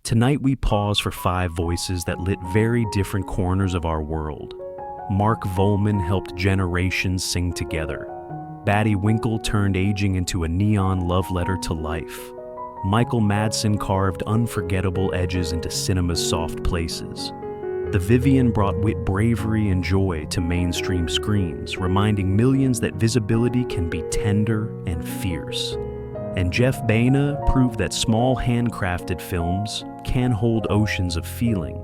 Tonight we pause for 5 voices that lit very different corners of our world. Mark Volman helped generations sing together. Baddie Winkle turned aging into a neon love letter to life. Madsen carved unforgettable edges into cinema's soft places. The Vivienne brought wit, bravery, and joy to mainstream screens, reminding millions that visibility can be tender and fierce. And Jeff Baena proved that small handcrafted films can hold oceans of feeling.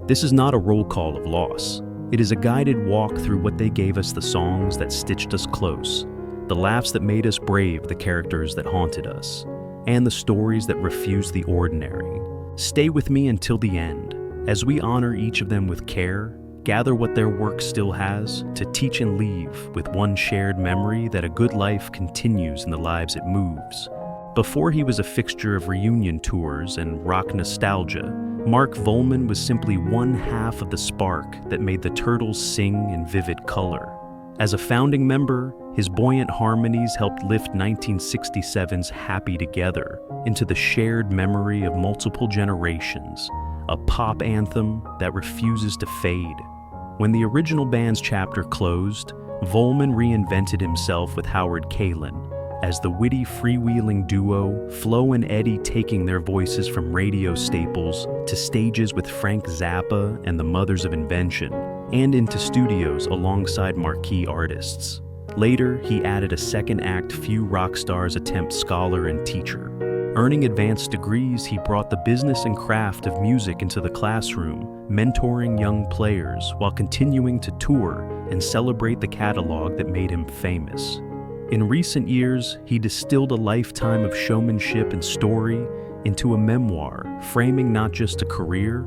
This is not a roll call of loss. It is a guided walk through what they gave us, the songs that stitched us close, the laughs that made us brave, the characters that haunted us, and the stories that refused the ordinary. Stay with me until the end, as we honor each of them with care, gather what their work still has to teach and leave with one shared memory that a good life continues in the lives it moves. Before he was a fixture of reunion tours and rock nostalgia, Mark Volman was simply one half of the spark that made the Turtles sing in vivid color. As a founding member, his buoyant harmonies helped lift 1967's Happy Together into the shared memory of multiple generations, a pop anthem that refuses to fade. When the original band's chapter closed, Volman reinvented himself with Howard Kaylan as the witty freewheeling duo, Flo and Eddie taking their voices from radio staples to stages with Frank Zappa and the Mothers of Invention, and into studios alongside marquee artists. Later, he added a second act few rock stars attempt scholar and teacher. Earning advanced degrees, he brought the business and craft of music into the classroom, mentoring young players while continuing to tour and celebrate the catalog that made him famous. In recent years, he distilled a lifetime of showmanship and story into a memoir, framing not just a career,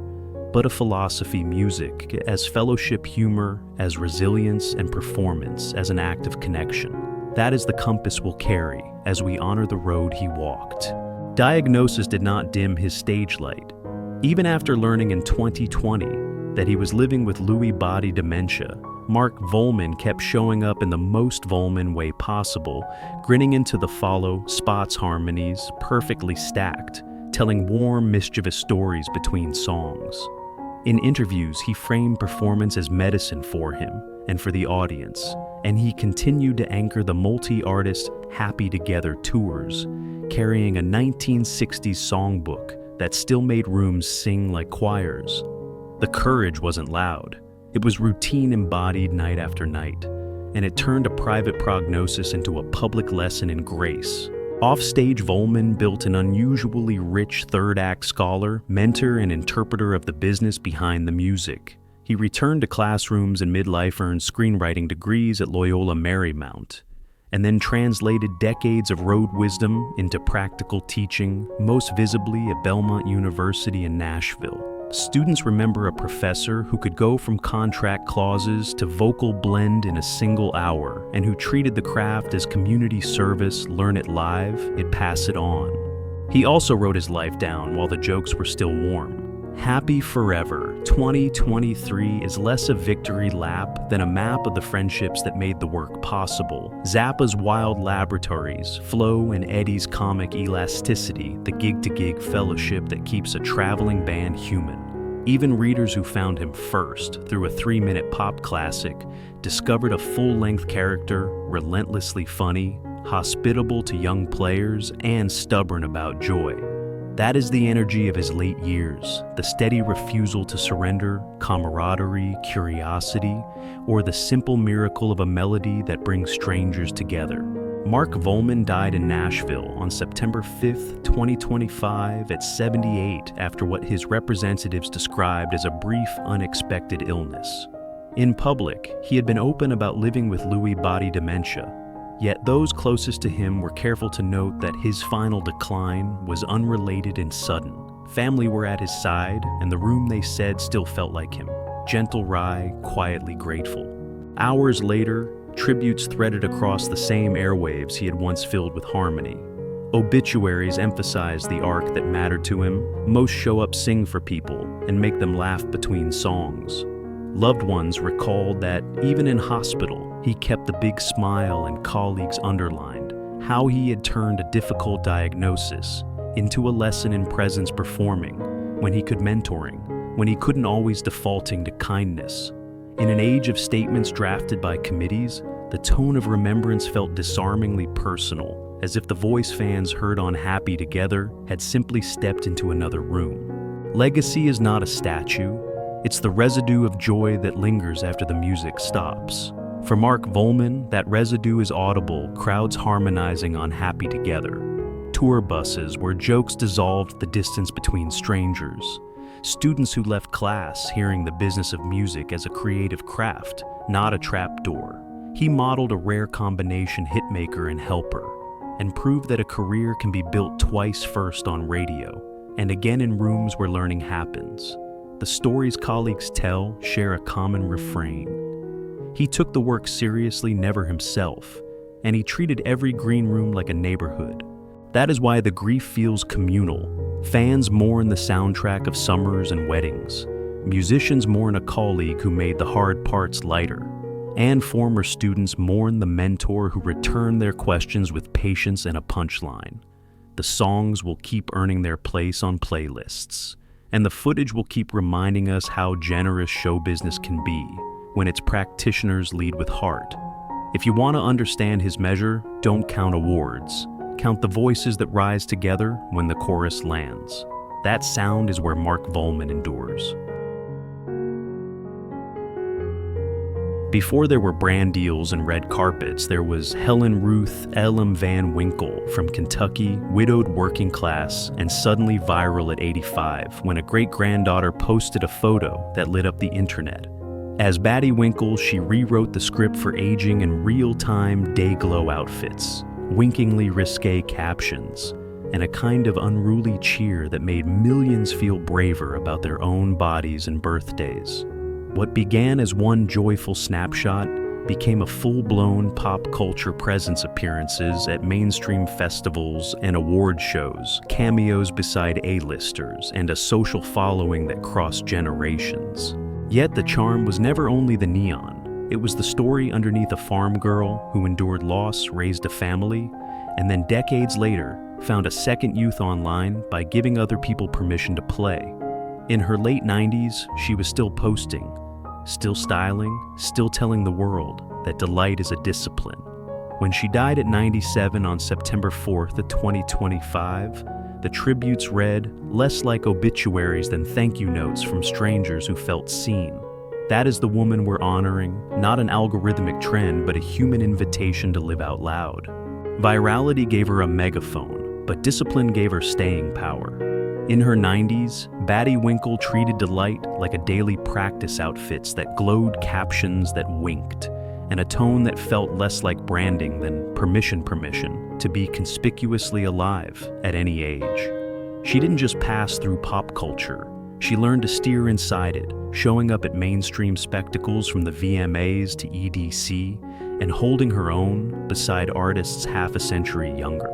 but a philosophy, music as fellowship, humor as resilience, and performance as an act of connection. That is the compass we'll carry as we honor the road he walked. Diagnosis did not dim his stage light. Even after learning in 2020 that he was living with Lewy body dementia, Mark Volman kept showing up in the most Volman way possible, grinning into the follow, spots harmonies, perfectly stacked, telling warm, mischievous stories between songs. In interviews, he framed performance as medicine for him and for the audience, and he continued to anchor the multi-artist Happy Together tours, carrying a 1960s songbook that still made rooms sing like choirs. The courage wasn't loud. It was routine embodied night after night, and it turned a private prognosis into a public lesson in grace. Offstage, Volman built an unusually rich third-act scholar, mentor, and interpreter of the business behind the music. He returned to classrooms and midlife earned screenwriting degrees at Loyola Marymount, and then translated decades of road wisdom into practical teaching, most visibly at Belmont University in Nashville. Students remember a professor who could go from contract clauses to vocal blend in a single hour, and who treated the craft as community service, learn it live, it pass it on. He also wrote his life down while the jokes were still warm. Happy Forever 2023 is less a victory lap than a map of the friendships that made the work possible. Zappa's wild laboratories, Flo and Eddie's comic elasticity, the gig-to-gig fellowship that keeps a traveling band human. Even readers who found him first through a 3-minute pop classic discovered a full-length character, relentlessly funny, hospitable to young players, and stubborn about joy. That is the energy of his late years, the steady refusal to surrender, camaraderie, curiosity, or the simple miracle of a melody that brings strangers together. Mark Volman died in Nashville on September 5, 2025 at 78 after what his representatives described as a brief, unexpected illness. In public, he had been open about living with Lewy body dementia, yet those closest to him were careful to note that his final decline was unrelated and sudden. Family were at his side, and the room, they said, still felt like him. Gentle wry, quietly grateful. Hours later, tributes threaded across the same airwaves he had once filled with harmony. Obituaries emphasized the arc that mattered to him. Most show up, sing for people, and make them laugh between songs. Loved ones recalled that, even in hospital, he kept the big smile, and colleagues underlined how he had turned a difficult diagnosis into a lesson in presence performing, when he could mentoring, when he couldn't always defaulting to kindness. In an age of statements drafted by committees, the tone of remembrance felt disarmingly personal, as if the voice fans heard on Happy Together had simply stepped into another room. Legacy is not a statue, it's the residue of joy that lingers after the music stops. For Mark Volman, that residue is audible, crowds harmonizing on Happy Together. Tour buses where jokes dissolved the distance between strangers. Students who left class hearing the business of music as a creative craft, not a trapdoor. He modeled a rare combination hitmaker and helper, and proved that a career can be built twice, first on radio, and again in rooms where learning happens. The stories colleagues tell share a common refrain. He took the work seriously, never himself, and he treated every green room like a neighborhood. That is why the grief feels communal. Fans mourn the soundtrack of summers and weddings. Musicians mourn a colleague who made the hard parts lighter. And former students mourn the mentor who returned their questions with patience and a punchline. The songs will keep earning their place on playlists. And the footage will keep reminding us how generous show business can be when its practitioners lead with heart. If you want to understand his measure, don't count awards. Count the voices that rise together when the chorus lands. That sound is where Mark Volman endures. Before there were brand deals and red carpets, there was Helen Ruth Elam Van Winkle from Kentucky, widowed, working class, and suddenly viral at 85 when a great-granddaughter posted a photo that lit up the internet. As Baddie Winkle, she rewrote the script for aging in real-time day-glow outfits, winkingly risque captions, and a kind of unruly cheer that made millions feel braver about their own bodies and birthdays. What began as one joyful snapshot became a full-blown pop culture presence, appearances at mainstream festivals and award shows, cameos beside A-listers, and a social following that crossed generations. Yet the charm was never only the neon. It was the story underneath a farm girl who endured loss, raised a family, and then decades later found a second youth online by giving other people permission to play. In her late 90s, she was still posting, still styling, still telling the world that delight is a discipline. When she died at 97 on September 4th of 2025, the tributes read less like obituaries than thank you notes from strangers who felt seen. That is the woman we're honoring, not an algorithmic trend, but a human invitation to live out loud. Virality gave her a megaphone, but discipline gave her staying power. In her 90s, Baddie Winkle treated delight like a daily practice outfits that glowed, captions that winked, and a tone that felt less like branding than permission to be conspicuously alive at any age. She didn't just pass through pop culture. She learned to steer inside it, showing up at mainstream spectacles from the VMAs to EDC, and holding her own beside artists half a century younger.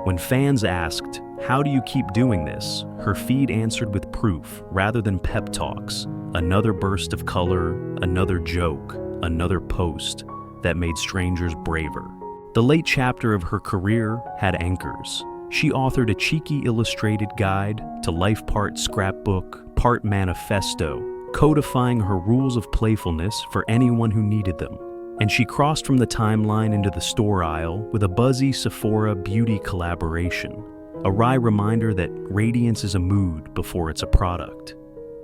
When fans asked, "How do you keep doing this?" her feed answered with proof rather than pep talks. Another burst of color, another joke, another post that made strangers braver. The late chapter of her career had anchors. She authored a cheeky illustrated guide to life, part scrapbook, part manifesto, codifying her rules of playfulness for anyone who needed them. And she crossed from the timeline into the store aisle with a buzzy Sephora beauty collaboration, a wry reminder that radiance is a mood before it's a product.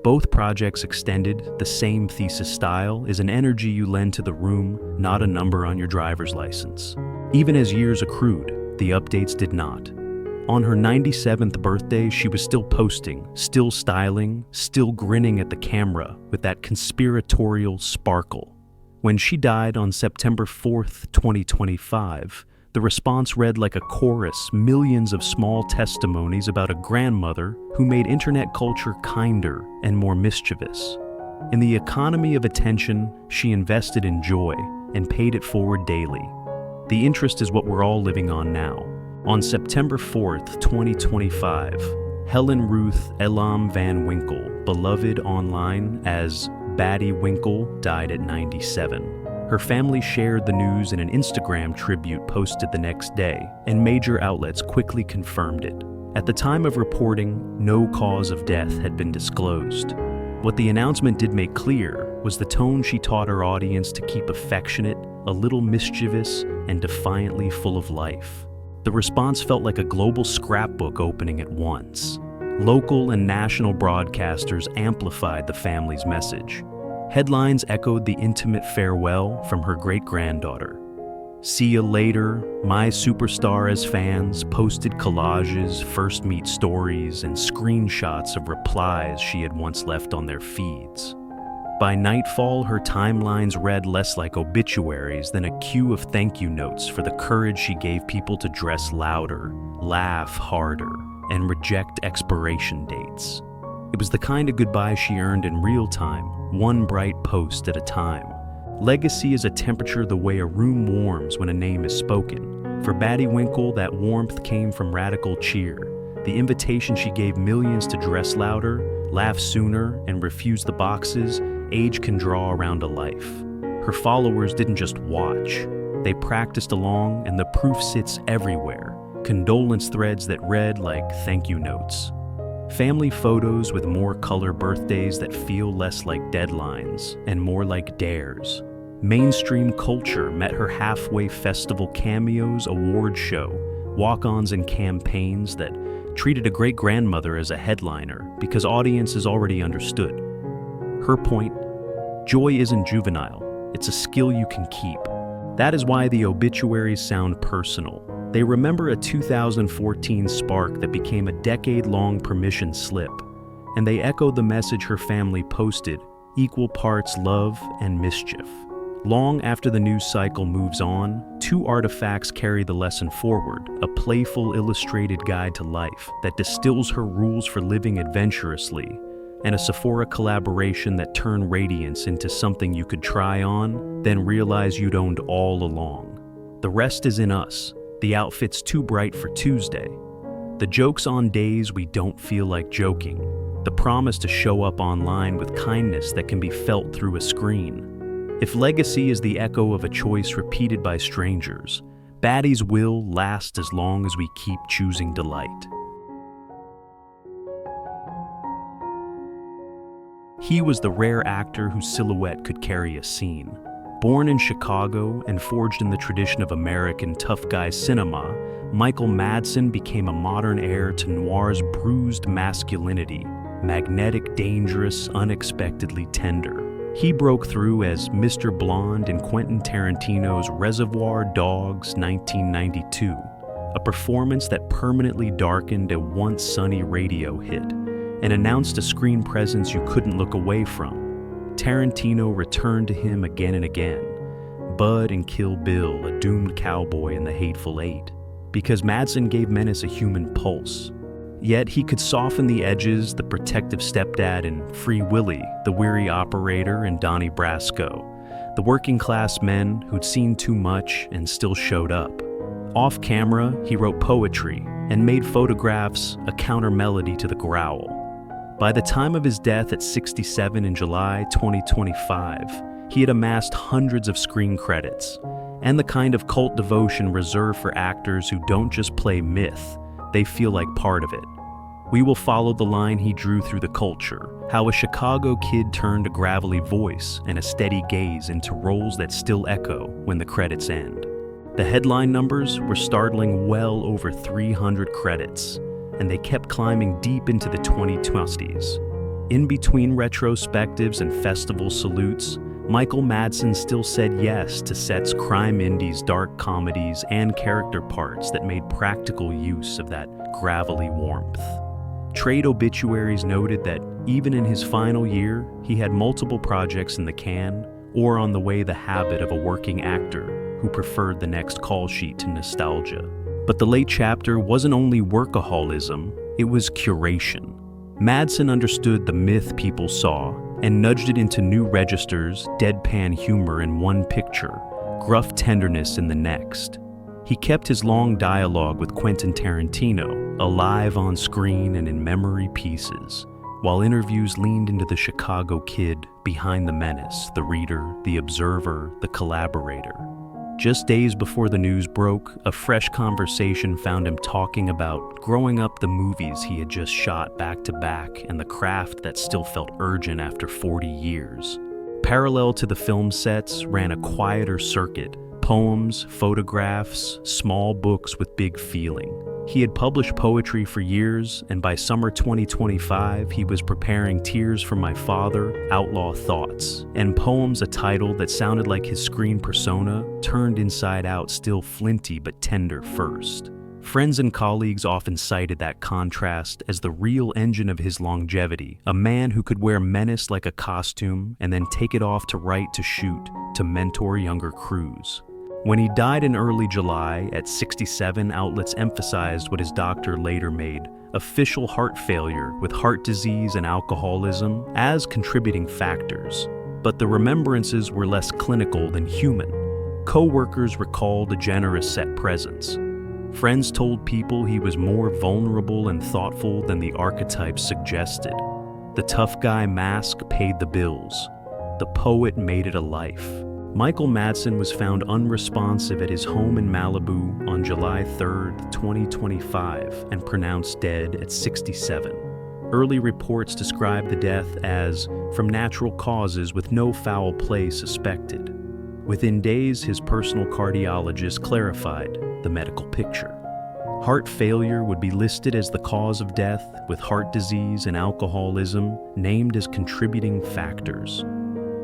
Both projects extended the same thesis: style is an energy you lend to the room, not a number on your driver's license. Even as years accrued, the updates did not. On her 97th birthday, she was still posting, still styling, still grinning at the camera with that conspiratorial sparkle. When she died on September 4th, 2025, the response read like a chorus, millions of small testimonies about a grandmother who made internet culture kinder and more mischievous. In the economy of attention, she invested in joy and paid it forward daily. The interest is what we're all living on now. On September 4th, 2025, Helen Ruth Elam Van Winkle, beloved online as Baddie Winkle, died at 97. Her family shared the news in an Instagram tribute posted the next day, and major outlets quickly confirmed it. At the time of reporting, no cause of death had been disclosed. What the announcement did make clear was the tone she taught her audience to keep affectionate, a little mischievous, and defiantly full of life. The response felt like a global scrapbook opening at once. Local and national broadcasters amplified the family's message. Headlines echoed the intimate farewell from her great-granddaughter. "See ya later," "My Superstar" as fans posted collages, first meet stories, and screenshots of replies she had once left on their feeds. By nightfall, her timelines read less like obituaries than a queue of thank you notes for the courage she gave people to dress louder, laugh harder, and reject expiration dates. It was the kind of goodbye she earned in real time, one bright post at a time. Legacy is a temperature the way a room warms when a name is spoken. For Baddie Winkle, that warmth came from radical cheer, the invitation she gave millions to dress louder, laugh sooner, and refuse the boxes age can draw around a life. Her followers didn't just watch, they practiced along, and the proof sits everywhere. Condolence threads that read like thank you notes. Family photos with more color birthdays that feel less like deadlines and more like dares. Mainstream culture met her halfway festival cameos, award show, walk-ons, and campaigns that treated a great-grandmother as a headliner because audiences already understood. Her point, joy isn't juvenile, it's a skill you can keep. That is why the obituaries sound personal. They remember a 2014 spark that became a decade-long permission slip, and they echo the message her family posted, equal parts love and mischief. Long after the news cycle moves on, two artifacts carry the lesson forward, a playful illustrated guide to life that distills her rules for living adventurously, and a Sephora collaboration that turned radiance into something you could try on, then realize you'd owned all along. The rest is in us. The outfit's too bright for Tuesday. The jokes on days we don't feel like joking. The promise to show up online with kindness that can be felt through a screen. If legacy is the echo of a choice repeated by strangers, Baddie's will last as long as we keep choosing delight. He was the rare actor whose silhouette could carry a scene. Born in Chicago and forged in the tradition of American tough guy cinema, Michael Madsen became a modern heir to noir's bruised masculinity, magnetic, dangerous, unexpectedly tender. He broke through as Mr. Blonde in Quentin Tarantino's Reservoir Dogs 1992, a performance that permanently darkened a once sunny radio hit and announced a screen presence you couldn't look away from. Tarantino returned to him again and again, Bud in Kill Bill, a doomed cowboy in The Hateful Eight, because Madsen gave menace a human pulse. Yet he could soften the edges, the protective stepdad in Free Willy, the weary operator in Donnie Brasco, the working class men who'd seen too much and still showed up. Off camera, he wrote poetry and made photographs a counter-melody to the growl. By the time of his death at 67 in July 2025, he had amassed hundreds of screen credits, and the kind of cult devotion reserved for actors who don't just play myth, they feel like part of it. We will follow the line he drew through the culture, how a Chicago kid turned a gravelly voice and a steady gaze into roles that still echo when the credits end. The headline numbers were startling, well over 300 credits, and they kept climbing deep into the 2020s. In between retrospectives and festival salutes, Michael Madsen still said yes to sets, crime indies, dark comedies, and character parts that made practical use of that gravelly warmth. Trade obituaries noted that even in his final year, he had multiple projects in the can or on the way, the habit of a working actor who preferred the next call sheet to nostalgia. But the late chapter wasn't only workaholism, it was curation. Madsen understood the myth people saw and nudged it into new registers, deadpan humor in one picture, gruff tenderness in the next. He kept his long dialogue with Quentin Tarantino alive on screen and in memory pieces, while interviews leaned into the Chicago kid behind the menace, the reader, the observer, the collaborator. Just days before the news broke, a fresh conversation found him talking about growing up the movies he had just shot back to back and the craft that still felt urgent after 40 years. Parallel to the film sets ran a quieter circuit: poems, photographs, small books with big feeling. He had published poetry for years, and by summer 2025, he was preparing Tears for My Father, Outlaw Thoughts, and Poems, a title that sounded like his screen persona, turned inside out, still flinty but tender first. Friends and colleagues often cited that contrast as the real engine of his longevity, a man who could wear menace like a costume and then take it off to write, to shoot, to mentor younger crews. When he died in early July at 67, outlets emphasized what his doctor later made official heart failure with heart disease and alcoholism as contributing factors. But the remembrances were less clinical than human. Co-workers recalled a generous set presence. Friends told people he was more vulnerable and thoughtful than the archetypes suggested. The tough guy mask paid the bills. The poet made it a life. Michael Madsen was found unresponsive at his home in Malibu on July 3, 2025, and pronounced dead at 67. Early reports described the death as from natural causes with no foul play suspected. Within days, his personal cardiologist clarified the medical picture. Heart failure would be listed as the cause of death, with heart disease and alcoholism named as contributing factors.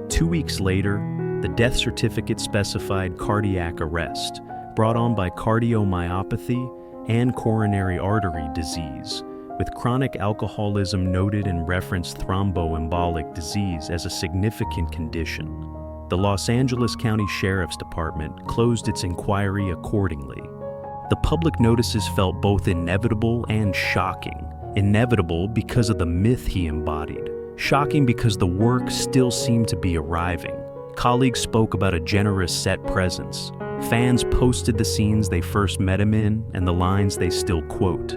2 weeks later, the death certificate specified cardiac arrest, brought on by cardiomyopathy and coronary artery disease, with chronic alcoholism noted and referenced thromboembolic disease as a significant condition. The Los Angeles County Sheriff's Department closed its inquiry accordingly. The public notices felt both inevitable and shocking. Inevitable because of the myth he embodied. Shocking because the work still seemed to be arriving. Colleagues spoke about a generous set presence. Fans posted the scenes they first met him in and the lines they still quote.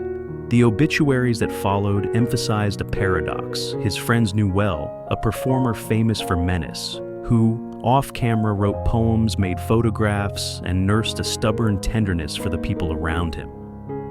The obituaries that followed emphasized a paradox his friends knew well, a performer famous for menace, who, off-camera, wrote poems, made photographs, and nursed a stubborn tenderness for the people around him.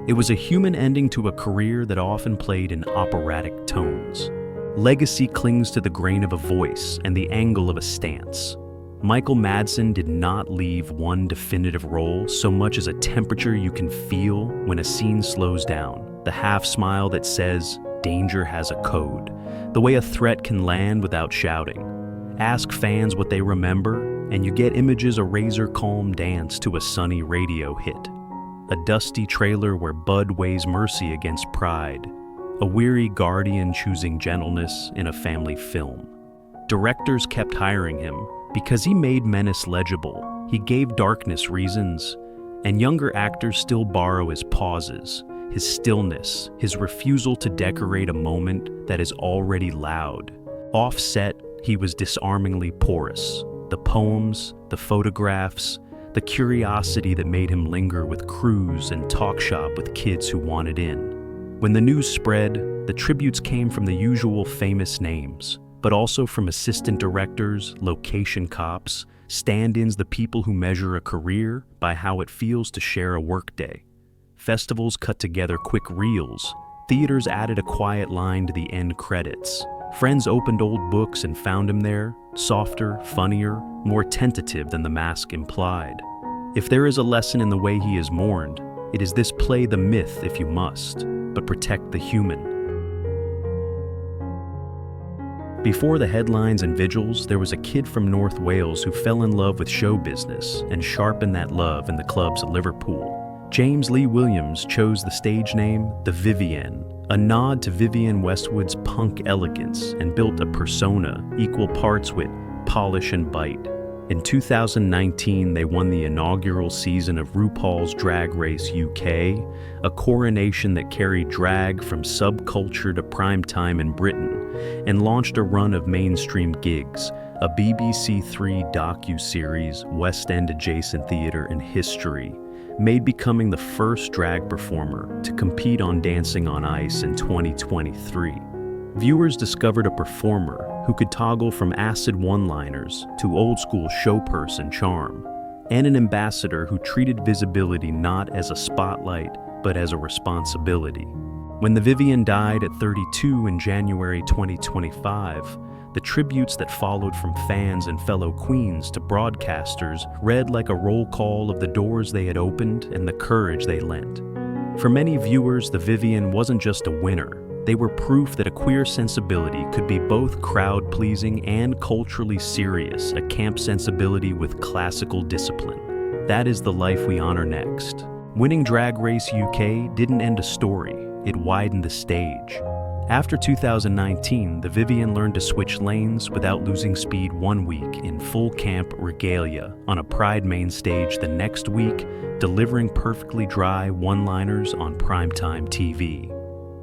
It was a human ending to a career that often played in operatic tones. Legacy clings to the grain of a voice and the angle of a stance. Michael Madsen did not leave one definitive role so much as a temperature you can feel when a scene slows down, the half smile that says, danger has a code, the way a threat can land without shouting. Ask fans what they remember, and you get images a razor-calm dance to a sunny radio hit. A dusty trailer where Bud weighs mercy against pride. A weary guardian choosing gentleness in a family film. Directors kept hiring him because he made menace legible. He gave darkness reasons, and younger actors still borrow his pauses, his stillness, his refusal to decorate a moment that is already loud. Off-set, he was disarmingly porous. The poems, the photographs, the curiosity that made him linger with crews and talk shop with kids who wanted in. When the news spread, the tributes came from the usual famous names, but also from assistant directors, location cops, stand-ins, the people who measure a career by how it feels to share a workday. Festivals cut together quick reels. Theaters added a quiet line to the end credits. Friends opened old books and found him there, softer, funnier, more tentative than the mask implied. If there is a lesson in the way he is mourned, it is this: play the myth if you must, but protect the human. Before the headlines and vigils, there was a kid from North Wales who fell in love with show business and sharpened that love in the clubs at Liverpool. James Lee Williams chose the stage name The Vivienne, a nod to Vivienne Westwood's punk elegance, and built a persona equal parts wit, polish, and bite. In 2019, they won the inaugural season of RuPaul's Drag Race UK, a coronation that carried drag from subculture to primetime in Britain, and launched a run of mainstream gigs, a BBC Three docu-series, West End adjacent theater in history, made becoming the first drag performer to compete on Dancing on Ice in 2023. Viewers discovered a performer who could toggle from acid one-liners to old-school showperson charm. and an ambassador who treated visibility not as a spotlight, but as a responsibility. When the Vivienne died at 32 in January 2025, the tributes that followed from fans and fellow queens to broadcasters read like a roll call of the doors they had opened and the courage they lent. For many viewers, the Vivienne wasn't just a winner. They were proof that a queer sensibility could be both crowd-pleasing and culturally serious, a camp sensibility with classical discipline. That is the life we honor next. Winning Drag Race UK didn't end a story, it widened the stage. After 2019, the Vivienne learned to switch lanes without losing speed one week in full camp regalia on a Pride main stage the next week, delivering perfectly dry one-liners on primetime TV.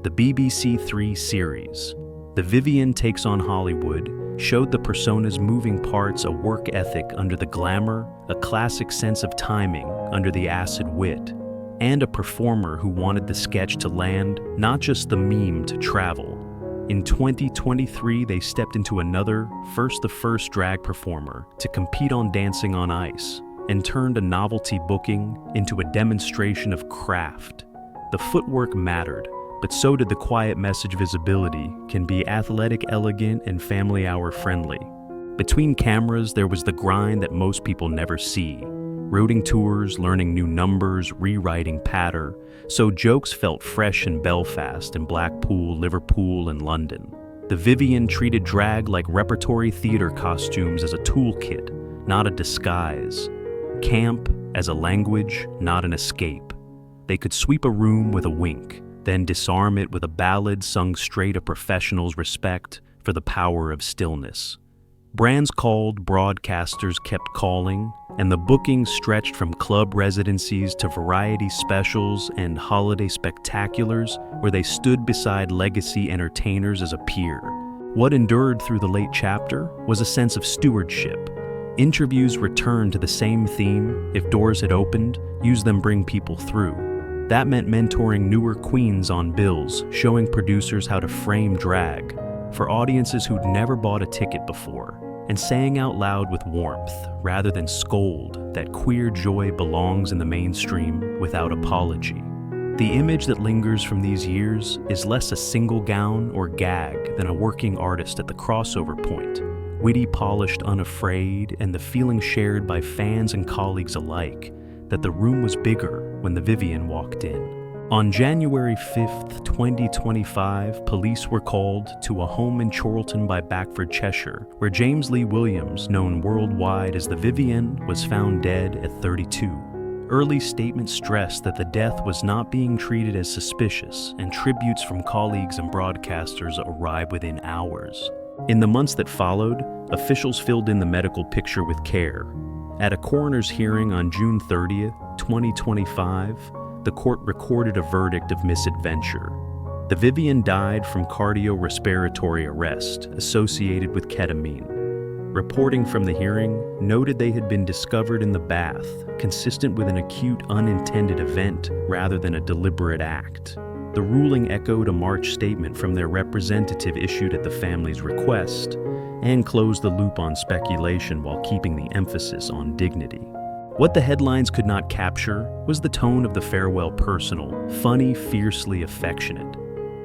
The BBC Three series, The Vivienne Takes on Hollywood, showed the persona's moving parts a work ethic under the glamour, a classic sense of timing under the acid wit, and a performer who wanted the sketch to land, not just the meme to travel. In 2023, they stepped into another, the first drag performer to compete on Dancing on Ice, and turned a novelty booking into a demonstration of craft. The footwork mattered, but so did the quiet message visibility can be athletic, elegant, and family hour friendly. Between cameras, there was the grind that most people never see. Roading tours, learning new numbers, rewriting patter, so jokes felt fresh in Belfast and Blackpool, Liverpool, and London. The Vivienne treated drag like repertory theater costumes as a toolkit, not a disguise. Camp as a language, not an escape. They could sweep a room with a wink, then disarm it with a ballad sung straight a professional's respect for the power of stillness. Brands called, broadcasters kept calling, and the bookings stretched from club residencies to variety specials and holiday spectaculars where they stood beside legacy entertainers as a peer. What endured through the late chapter was a sense of stewardship. Interviews returned to the same theme: if doors had opened, use them, bring people through. That meant mentoring newer queens on bills, showing producers how to frame drag for audiences who'd never bought a ticket before, and saying out loud with warmth, rather than scold, that queer joy belongs in the mainstream without apology. The image that lingers from these years is less a single gown or gag than a working artist at the crossover point, witty, polished, unafraid, and the feeling shared by fans and colleagues alike that the room was bigger when the Vivienne walked in. On January 5th, 2025, police were called to a home in Chorlton by Backford, Cheshire, where James Lee Williams, known worldwide as the Vivienne, was found dead at 32. Early statements stressed that the death was not being treated as suspicious, and tributes from colleagues and broadcasters arrived within hours. In the months that followed, officials filled in the medical picture with care. At a coroner's hearing on June 30th, 2025, the court recorded a verdict of misadventure. The Vivienne died from cardiorespiratory arrest associated with ketamine. Reporting from the hearing noted they had been discovered in the bath, consistent with an acute unintended event rather than a deliberate act. The ruling echoed a March statement from their representative issued at the family's request and closed the loop on speculation while keeping the emphasis on dignity. What the headlines could not capture was the tone of the farewell personal, funny, fiercely affectionate.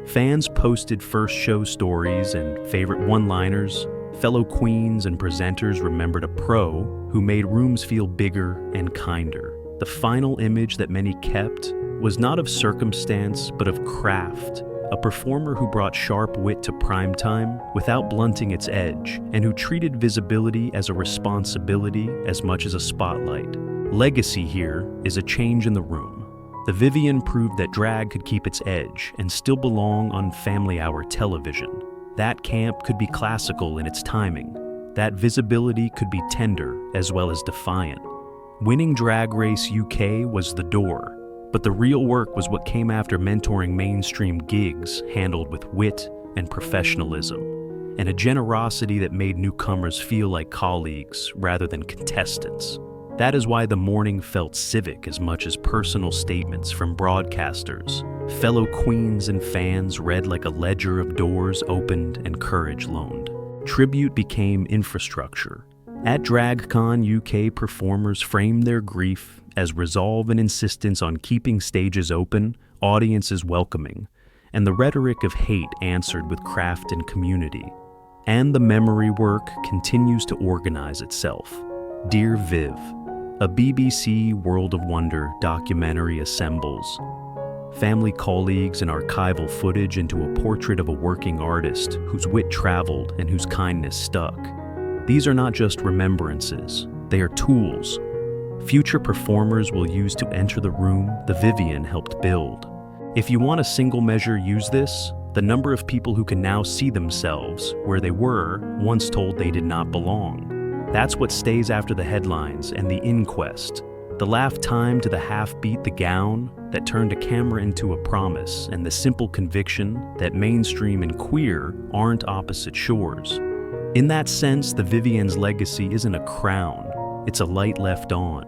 Fans posted first show stories and favorite one-liners. Fellow queens and presenters remembered a pro who made rooms feel bigger and kinder. The final image that many kept was not of circumstance, but of craft. A performer who brought sharp wit to primetime without blunting its edge, and who treated visibility as a responsibility as much as a spotlight. Legacy here is a change in the room. The Vivienne proved that drag could keep its edge and still belong on Family Hour television. That camp could be classical in its timing. That visibility could be tender as well as defiant. Winning Drag Race UK was the door, but the real work was what came after mentoring mainstream gigs handled with wit and professionalism, and a generosity that made newcomers feel like colleagues rather than contestants. That is why the morning felt civic as much as personal statements from broadcasters. Fellow queens and fans read like a ledger of doors opened and courage loaned. Tribute became infrastructure, At DragCon UK, performers framed their grief as resolve and insistence on keeping stages open, audiences welcoming, and the rhetoric of hate answered with craft and community. And the memory work continues to organize itself. Dear Viv, a BBC World of Wonder documentary assembles family, colleagues, and archival footage into a portrait of a working artist whose wit traveled and whose kindness stuck. These are not just remembrances, they are tools future performers will use to enter the room the Vivienne helped build. If you want a single measure, use this: the number of people who can now see themselves where they were once told they did not belong. That's what stays after the headlines and the inquest. The laugh time to the half-beat, the gown that turned a camera into a promise, and the simple conviction that mainstream and queer aren't opposite shores. In that sense, the Vivienne's legacy isn't a crown, it's a light left on.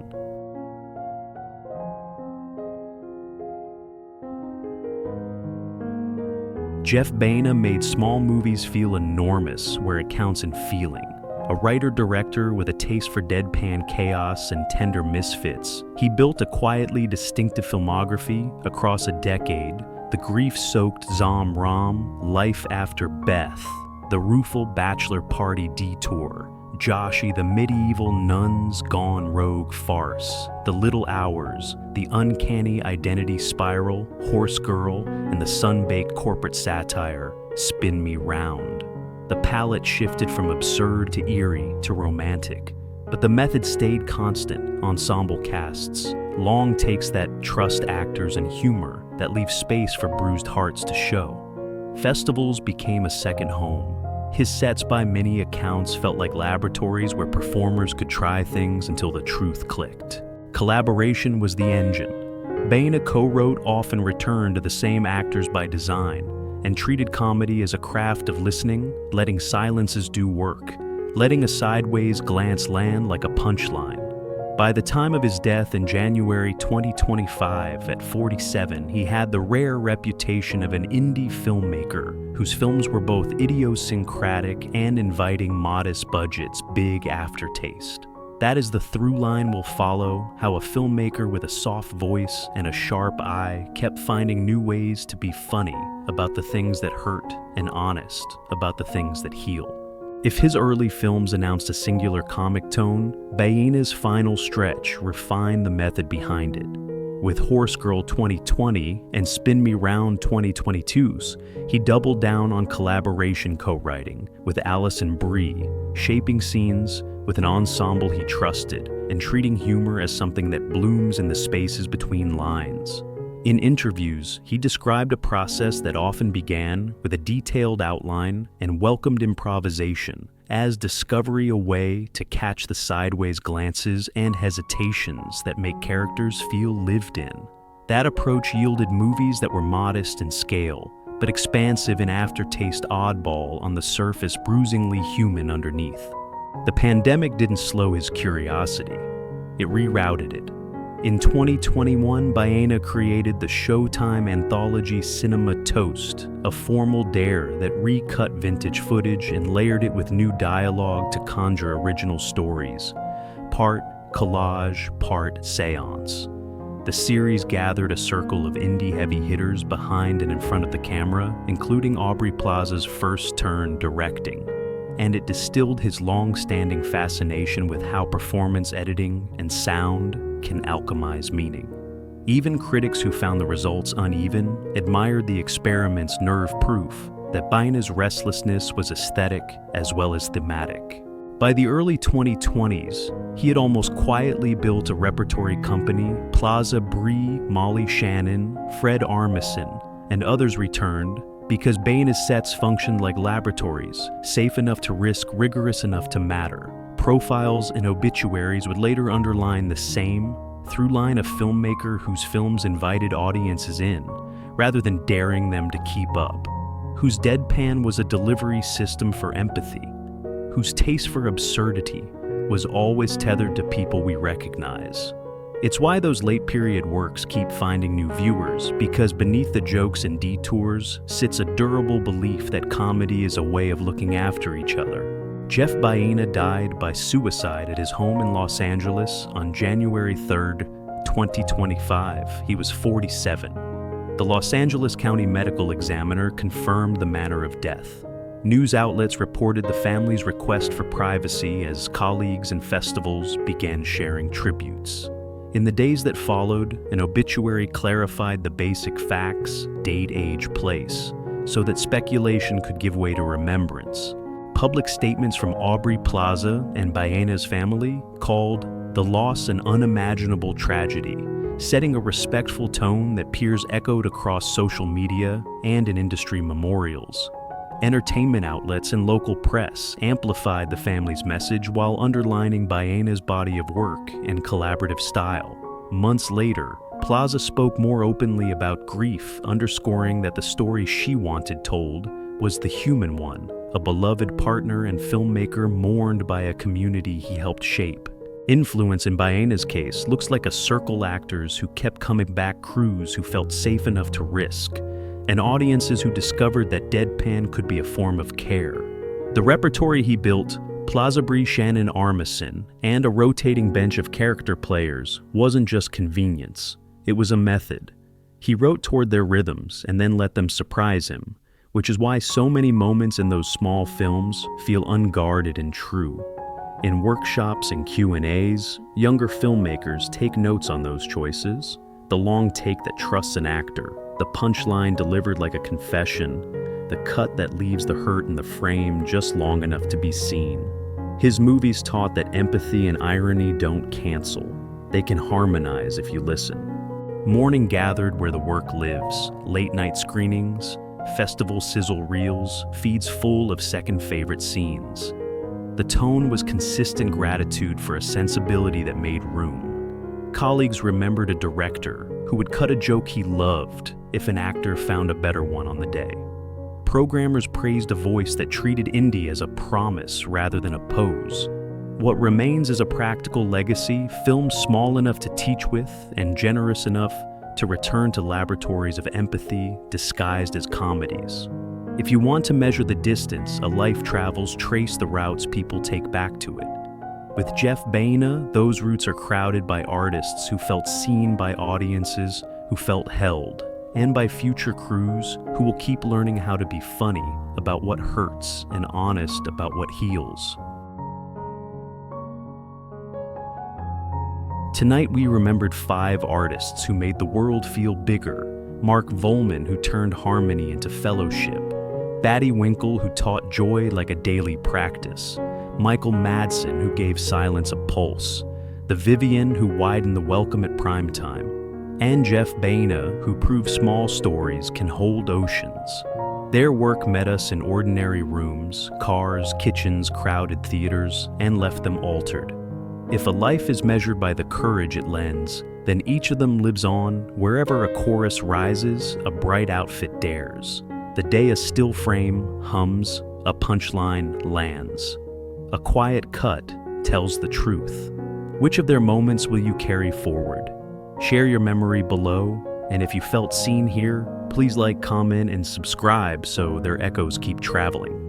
Jeff Baena made small movies feel enormous where it counts in feeling. A writer-director with a taste for deadpan chaos and tender misfits, he built a quietly distinctive filmography across a decade: the grief-soaked Zom-Rom, Life After Beth, the rueful bachelor party detour, Joshi, the medieval nuns gone rogue farce, The Little Hours, the uncanny identity spiral, Horse Girl, and the sun-baked corporate satire, Spin Me Round. The palette shifted from absurd to eerie to romantic, but the method stayed constant: ensemble casts, long takes that trust actors, and humor that leaves space for bruised hearts to show. Festivals became a second home. His sets, by many accounts, felt like laboratories where performers could try things until the truth clicked. Collaboration was the engine. Baena co-wrote, often returned to the same actors by design, and treated comedy as a craft of listening, letting silences do work, letting a sideways glance land like a punchline. By the time of his death in January 2025, at 47, he had the rare reputation of an indie filmmaker whose films were both idiosyncratic and inviting modest budgets, big aftertaste. That is the through line we'll follow: how a filmmaker with a soft voice and a sharp eye kept finding new ways to be funny about the things that hurt and honest about the things that heal. If his early films announced a singular comic tone, Baena's final stretch refined the method behind it. With Horse Girl 2020 and Spin Me Round 2022's, he doubled down on collaboration co-writing with Alison Brie, shaping scenes with an ensemble he trusted, and treating humor as something that blooms in the spaces between lines. In interviews, he described a process that often began with a detailed outline and welcomed improvisation as discovery, a way to catch the sideways glances and hesitations that make characters feel lived in. That approach yielded movies that were modest in scale, but expansive in aftertaste, oddball on the surface, bruisingly human underneath. The pandemic didn't slow his curiosity, it rerouted it. In 2021, Baena created the Showtime anthology Cinema Toast, a formal dare that recut vintage footage and layered it with new dialogue to conjure original stories. Part collage, part seance. The series gathered a circle of indie heavy hitters behind and in front of the camera, including Aubrey Plaza's first turn directing. And it distilled his long-standing fascination with how performance editing and sound can alchemize meaning. Even critics who found the results uneven admired the experiment's nerve proof that Baena's restlessness was aesthetic as well as thematic. By the early 2020s, he had almost quietly built a repertory company. Plaza, Brie, Molly Shannon, Fred Armisen, and others returned because Baena's sets functioned like laboratories, safe enough to risk, rigorous enough to matter. Profiles and obituaries would later underline the same through line: a filmmaker whose films invited audiences in, rather than daring them to keep up, whose deadpan was a delivery system for empathy, whose taste for absurdity was always tethered to people we recognize. It's why those late-period works keep finding new viewers, because beneath the jokes and detours sits a durable belief that comedy is a way of looking after each other. Jeff Baena died by suicide at his home in Los Angeles on January 3, 2025. He was 47. The Los Angeles County Medical Examiner confirmed the manner of death. News outlets reported the family's request for privacy as colleagues and festivals began sharing tributes. In the days that followed, an obituary clarified the basic facts, date, age, place, so that speculation could give way to remembrance. Public statements from Aubrey Plaza and Baena's family called the loss an unimaginable tragedy, setting a respectful tone that peers echoed across social media and in industry memorials. Entertainment outlets and local press amplified the family's message while underlining Baena's body of work and collaborative style. Months later, Plaza spoke more openly about grief, underscoring that the story she wanted told was the human one, a beloved partner and filmmaker mourned by a community he helped shape. Influence in Baena's case looks like a circle actors who kept coming back, crews who felt safe enough to risk, and audiences who discovered that deadpan could be a form of care. The repertory he built, Plaza Bree Shannon Armisen, and a rotating bench of character players wasn't just convenience, it was a method. He wrote toward their rhythms and then let them surprise him, which is why so many moments in those small films feel unguarded and true. In workshops and Q&As, younger filmmakers take notes on those choices, the long take that trusts an actor, the punchline delivered like a confession, the cut that leaves the hurt in the frame just long enough to be seen. His movies taught that empathy and irony don't cancel. They can harmonize if you listen. Mourning gathered where the work lives, late-night screenings, festival sizzle reels, feeds full of second-favorite scenes. The tone was consistent gratitude for a sensibility that made room. Colleagues remembered a director who would cut a joke he loved if an actor found a better one on the day. Programmers praised a voice that treated indie as a promise rather than a pose. What remains is a practical legacy, film small enough to teach with and generous enough to return to laboratories of empathy disguised as comedies. If you want to measure the distance a life travels, trace the routes people take back to it. With Jeff Baena, those routes are crowded by artists who felt seen, by audiences who felt held, and by future crews who will keep learning how to be funny about what hurts and honest about what heals. Tonight we remembered 5 artists who made the world feel bigger. Mark Volman, who turned harmony into fellowship. Baddie Winkle, who taught joy like a daily practice. Madsen, who gave silence a pulse. The Vivienne, who widened the welcome at primetime. And Jeff Baena, who proved small stories can hold oceans. Their work met us in ordinary rooms, cars, kitchens, crowded theaters, and left them altered. If a life is measured by the courage it lends, then each of them lives on. Wherever a chorus rises, a bright outfit dares. The day a still frame hums, a punchline lands. A quiet cut tells the truth. Which of their moments will you carry forward? Share your memory below, and if you felt seen here, please like, comment, and subscribe so their echoes keep traveling.